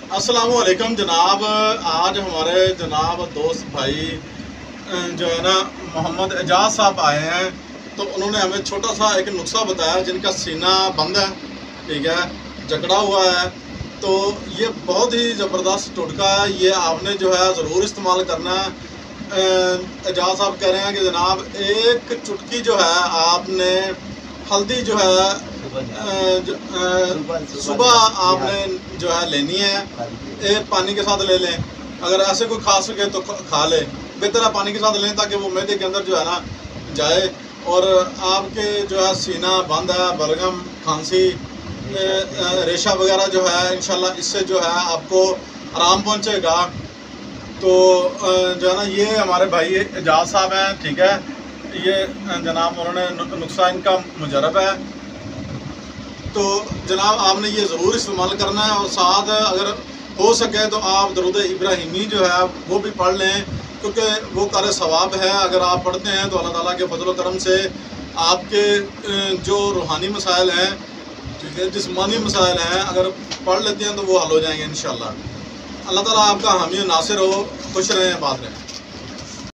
अस्सलामुअलैकुम जनाब। आज हमारे जनाब दोस्त भाई जो है ना मोहम्मद एजाज साहब आए हैं, तो उन्होंने हमें छोटा सा एक नुस्खा बताया जिनका सीना बंद है, ठीक है, जकड़ा हुआ है। तो ये बहुत ही ज़बरदस्त टोटका है, ये आपने जो है ज़रूर इस्तेमाल करना है। एजाज साहब कह रहे हैं कि जनाब एक चुटकी जो है आपने हल्दी जो है सुबह आपने जो है लेनी है, एक पानी के साथ ले लें। अगर ऐसे कोई खा सके तो खा ले, बेहतर है पानी के साथ लें ताकि वो मैदे के अंदर जो है ना जाए। और आपके जो है सीना बंद है, बलगम, खांसी, रेशा वगैरह जो है इंशाल्लाह इससे जो है आपको आराम पहुंचेगा। तो जो है ना ये हमारे भाई एजाज साहब हैं, ठीक है, ये जनाब उन्होंने नुस्खा इनका मुजरब है। तो जनाब आपने ये ज़रूर इस्तेमाल करना है, और साथ अगर हो सके तो आप दरूद इब्राहिमी जो है वो भी पढ़ लें, क्योंकि वो कार सवाब है। अगर आप पढ़ते हैं तो अल्लाह ताला के फजल करम से आपके जो रूहानी मसाइल हैं, ठीक है, जिस्मानी मसाइल हैं, अगर पढ़ लेते हैं तो वो हल हो जाएंगे इंशाल्लाह। अल्लाह ताला आपका हामी नासिर हो। खुश रहें, बात रहें।